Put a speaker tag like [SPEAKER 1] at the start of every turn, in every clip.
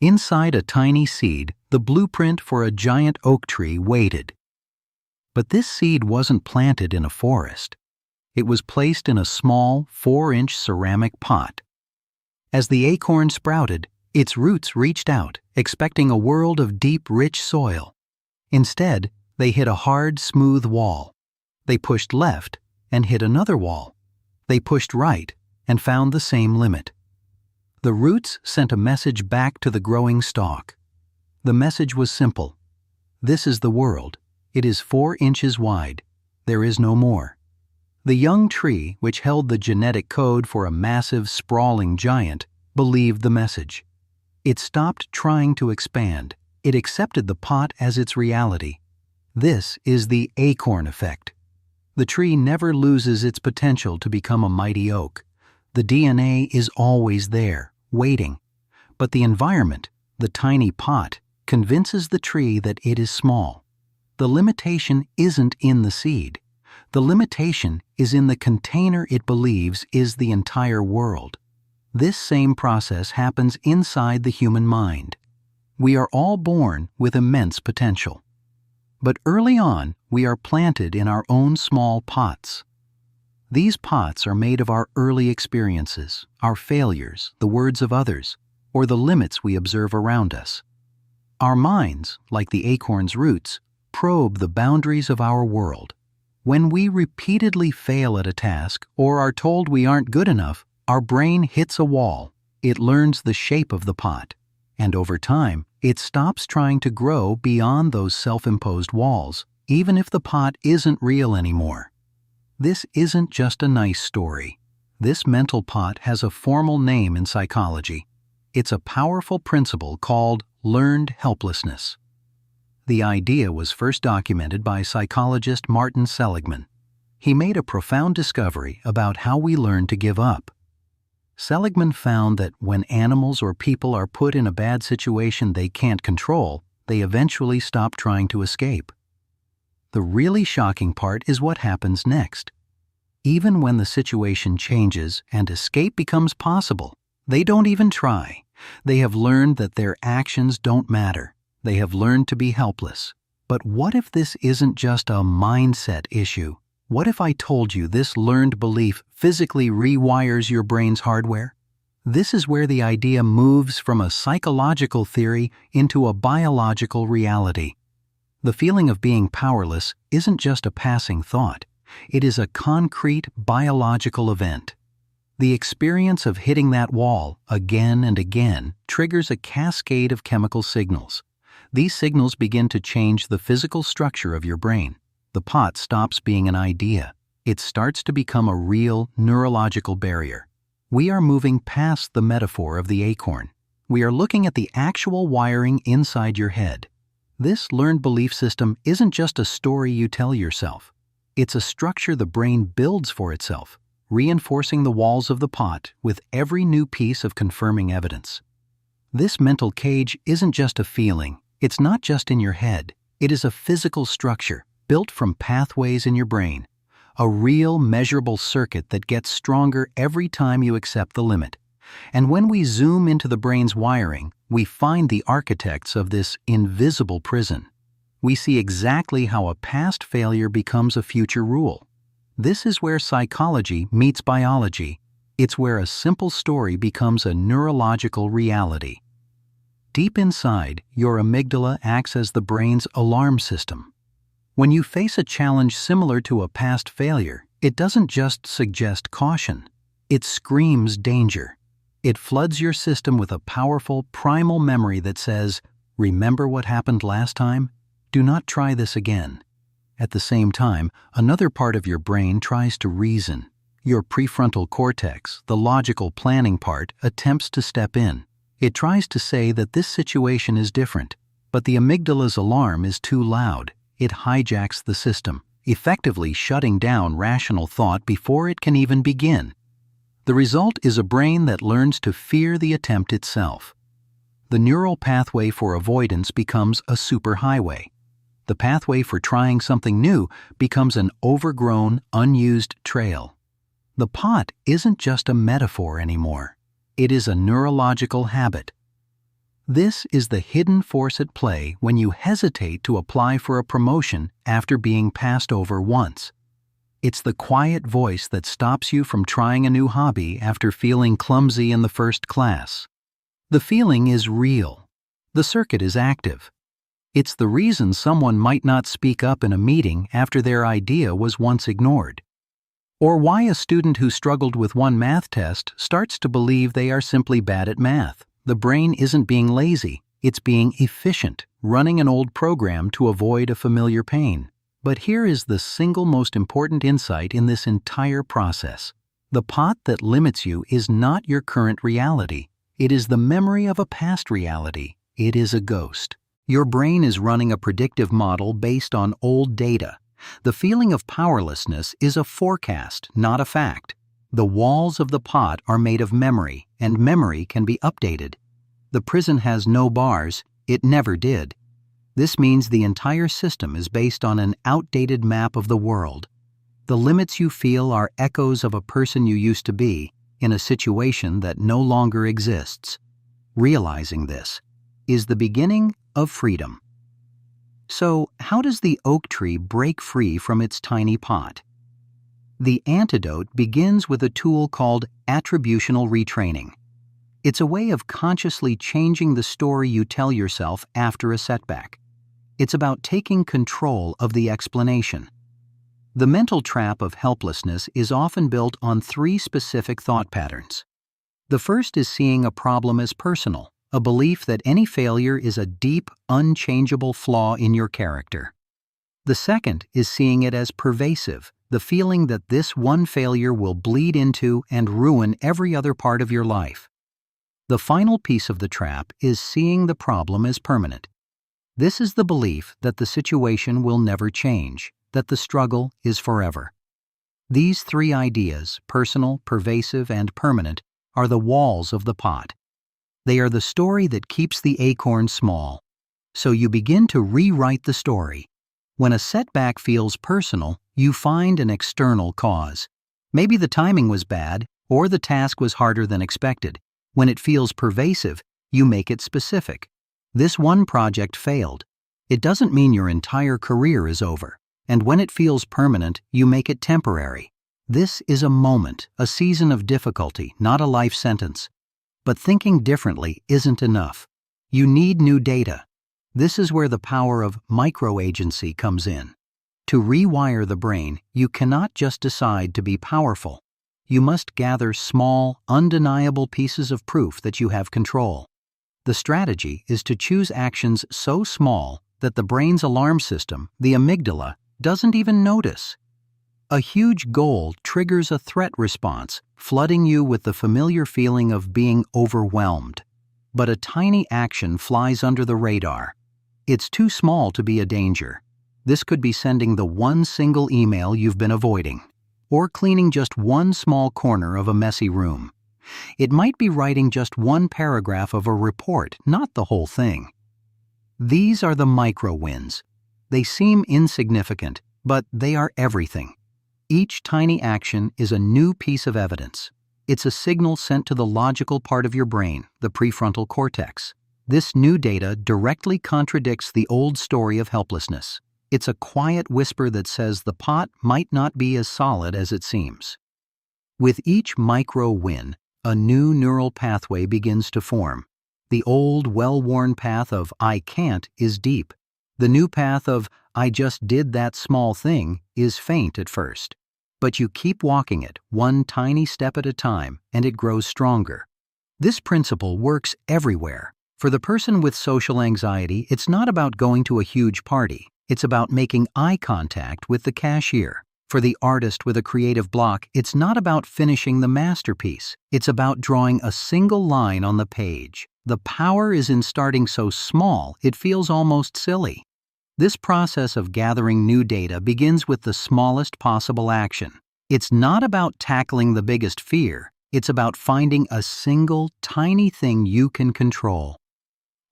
[SPEAKER 1] Inside a tiny seed, the blueprint for a giant oak tree waited. But this seed wasn't planted in a forest. It was placed in a small 4-inch ceramic pot. As the acorn sprouted, its roots reached out, expecting a world of deep, rich soil. Instead, they hit a hard, smooth wall. They pushed left and hit another wall. They pushed right and found the same limit. The roots sent a message back to the growing stalk. The message was simple. This is the world. It is 4 inches wide. There is no more. The young tree, which held the genetic code for a massive, sprawling giant, believed the message. It stopped trying to expand. It accepted the pot as its reality. This is the acorn effect. The tree never loses its potential to become a mighty oak. The DNA is always there, waiting. But the environment, the tiny pot, convinces the tree that it is small. The limitation isn't in the seed. The limitation is in the container it believes is the entire world. This same process happens inside the human mind. We are all born with immense potential. But early on, we are planted in our own small pots. These pots are made of our early experiences, our failures, the words of others, or the limits we observe around us. Our minds, like the acorn's roots, probe the boundaries of our world. When we repeatedly fail at a task or are told we aren't good enough, our brain hits a wall. It learns the shape of the pot, and over time, it stops trying to grow beyond those self-imposed walls, even if the pot isn't real anymore. This isn't just a nice story. This mental pot has a formal name in psychology. It's a powerful principle called learned helplessness. The idea was first documented by psychologist Martin Seligman. He made a profound discovery about how we learn to give up. Seligman found that when animals or people are put in a bad situation they can't control, they eventually stop trying to escape. The really shocking part is what happens next. Even when the situation changes and escape becomes possible, they don't even try. They have learned that their actions don't matter. They have learned to be helpless. But what if this isn't just a mindset issue? What if I told you this learned belief physically rewires your brain's hardware? This is where the idea moves from a psychological theory into a biological reality. The feeling of being powerless isn't just a passing thought. It is a concrete biological event. The experience of hitting that wall again and again triggers a cascade of chemical signals. These signals begin to change the physical structure of your brain. The pot stops being an idea. It starts to become a real neurological barrier. We are moving past the metaphor of the acorn. We are looking at the actual wiring inside your head. This learned belief system isn't just a story you tell yourself. It's a structure the brain builds for itself, reinforcing the walls of the pot with every new piece of confirming evidence. This mental cage isn't just a feeling. It's not just in your head. It is a physical structure built from pathways in your brain, a real measurable circuit that gets stronger every time you accept the limit. And when we zoom into the brain's wiring, we find the architects of this invisible prison. We see exactly how a past failure becomes a future rule. This is where psychology meets biology. It's where a simple story becomes a neurological reality. Deep inside, your amygdala acts as the brain's alarm system. When you face a challenge similar to a past failure, it doesn't just suggest caution. It screams danger. It floods your system with a powerful, primal memory that says, "Remember what happened last time? Do not try this again." At the same time, another part of your brain tries to reason. Your prefrontal cortex, the logical planning part, attempts to step in. It tries to say that this situation is different, but the amygdala's alarm is too loud. It hijacks the system, effectively shutting down rational thought before it can even begin. The result is a brain that learns to fear the attempt itself. The neural pathway for avoidance becomes a superhighway. The pathway for trying something new becomes an overgrown, unused trail. The pot isn't just a metaphor anymore. It is a neurological habit. This is the hidden force at play when you hesitate to apply for a promotion after being passed over once. It's the quiet voice that stops you from trying a new hobby after feeling clumsy in the first class. The feeling is real. The circuit is active. It's the reason someone might not speak up in a meeting after their idea was once ignored. Or why a student who struggled with one math test starts to believe they are simply bad at math. The brain isn't being lazy, it's being efficient, running an old program to avoid a familiar pain. But here is the single most important insight in this entire process. The pot that limits you is not your current reality. It is the memory of a past reality. It is a ghost. Your brain is running a predictive model based on old data. The feeling of powerlessness is a forecast, not a fact. The walls of the pot are made of memory, and memory can be updated. The prison has no bars. It never did. This means the entire system is based on an outdated map of the world. The limits you feel are echoes of a person you used to be in a situation that no longer exists. Realizing this is the beginning of freedom. So, how does the oak tree break free from its tiny pot? The antidote begins with a tool called attributional retraining. It's a way of consciously changing the story you tell yourself after a setback. It's about taking control of the explanation. The mental trap of helplessness is often built on 3 specific thought patterns. The first is seeing a problem as personal, a belief that any failure is a deep, unchangeable flaw in your character. The second is seeing it as pervasive, the feeling that this one failure will bleed into and ruin every other part of your life. The final piece of the trap is seeing the problem as permanent. This is the belief that the situation will never change, that the struggle is forever. These 3 ideas, personal, pervasive, and permanent, are the walls of the pot. They are the story that keeps the acorn small. So you begin to rewrite the story. When a setback feels personal, you find an external cause. Maybe the timing was bad, or the task was harder than expected. When it feels pervasive, you make it specific. This one project failed. It doesn't mean your entire career is over. And when it feels permanent, you make it temporary. This is a moment, a season of difficulty, not a life sentence. But thinking differently isn't enough. You need new data. This is where the power of micro-agency comes in. To rewire the brain, you cannot just decide to be powerful. You must gather small, undeniable pieces of proof that you have control. The strategy is to choose actions so small that the brain's alarm system, the amygdala, doesn't even notice. A huge goal triggers a threat response, flooding you with the familiar feeling of being overwhelmed. But a tiny action flies under the radar. It's too small to be a danger. This could be sending the one single email you've been avoiding, or cleaning just one small corner of a messy room. It might be writing just one paragraph of a report, not the whole thing. These are the micro wins. They seem insignificant, but they are everything. Each tiny action is a new piece of evidence. It's a signal sent to the logical part of your brain, the prefrontal cortex. This new data directly contradicts the old story of helplessness. It's a quiet whisper that says the pot might not be as solid as it seems. With each micro win, a new neural pathway begins to form. The old, well-worn path of "I can't" is deep. The new path of "I just did that small thing" is faint at first. But you keep walking it, one tiny step at a time, and it grows stronger. This principle works everywhere. For the person with social anxiety, it's not about going to a huge party. It's about making eye contact with the cashier. For the artist with a creative block, it's not about finishing the masterpiece. It's about drawing a single line on the page. The power is in starting so small, it feels almost silly. This process of gathering new data begins with the smallest possible action. It's not about tackling the biggest fear. It's about finding a single, tiny thing you can control.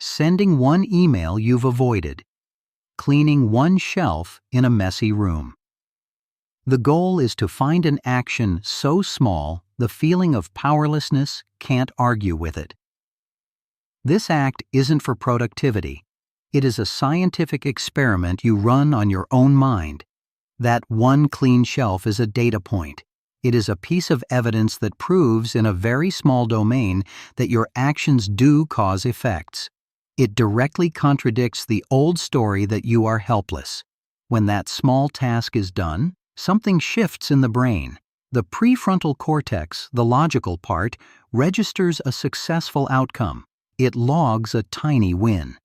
[SPEAKER 1] Sending one email you've avoided. Cleaning one shelf in a messy room. The goal is to find an action so small the feeling of powerlessness can't argue with it. This act isn't for productivity. It is a scientific experiment you run on your own mind. That one clean shelf is a data point. It is a piece of evidence that proves in a very small domain that your actions do cause effects. It directly contradicts the old story that you are helpless. When that small task is done, something shifts in the brain. The prefrontal cortex, the logical part, registers a successful outcome. It logs a tiny win.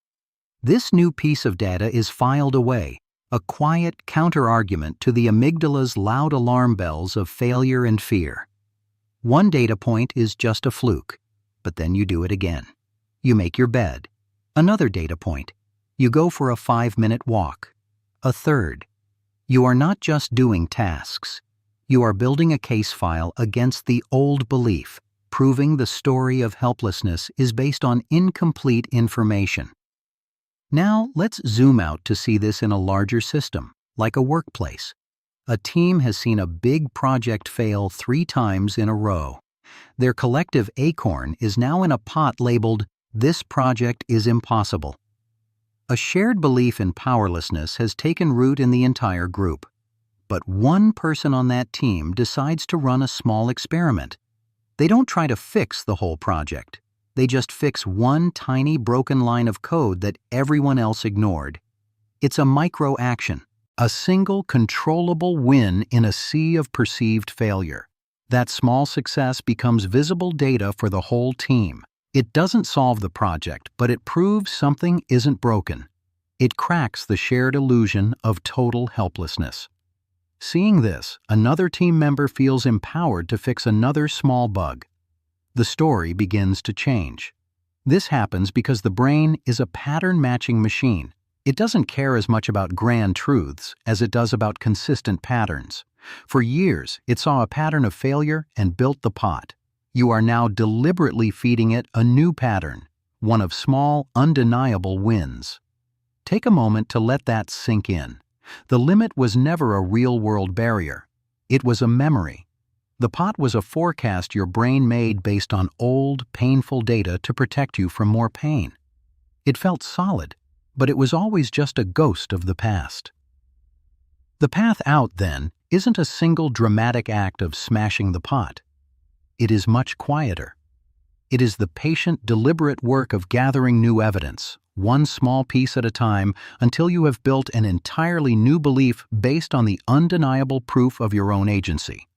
[SPEAKER 1] This new piece of data is filed away, a quiet counter-argument to the amygdala's loud alarm bells of failure and fear. One data point is just a fluke, but then you do it again. You make your bed. Another data point. You go for a 5-minute walk. A third. You are not just doing tasks. You are building a case file against the old belief, proving the story of helplessness is based on incomplete information. Now let's zoom out to see this in a larger system, like a workplace. A team has seen a big project fail 3 times in a row. Their collective Acorn is now in a pot labeled, "This project is impossible." A shared belief in powerlessness has taken root in the entire group. But one person on that team decides to run a small experiment. They don't try to fix the whole project. They just fix one tiny broken line of code that everyone else ignored. It's a micro-action, a single controllable win in a sea of perceived failure. That small success becomes visible data for the whole team. It doesn't solve the project, but it proves something isn't broken. It cracks the shared illusion of total helplessness. Seeing this, another team member feels empowered to fix another small bug. The story begins to change. This happens because the brain is a pattern-matching machine. It doesn't care as much about grand truths as it does about consistent patterns. For years, it saw a pattern of failure and built the pot. You are now deliberately feeding it a new pattern, one of small, undeniable wins. Take a moment to let that sink in. The limit was never a real-world barrier. It was a memory. The pot was a forecast your brain made based on old, painful data to protect you from more pain. It felt solid, but it was always just a ghost of the past. The path out, then, isn't a single dramatic act of smashing the pot. It is much quieter. It is the patient, deliberate work of gathering new evidence, one small piece at a time, until you have built an entirely new belief based on the undeniable proof of your own agency.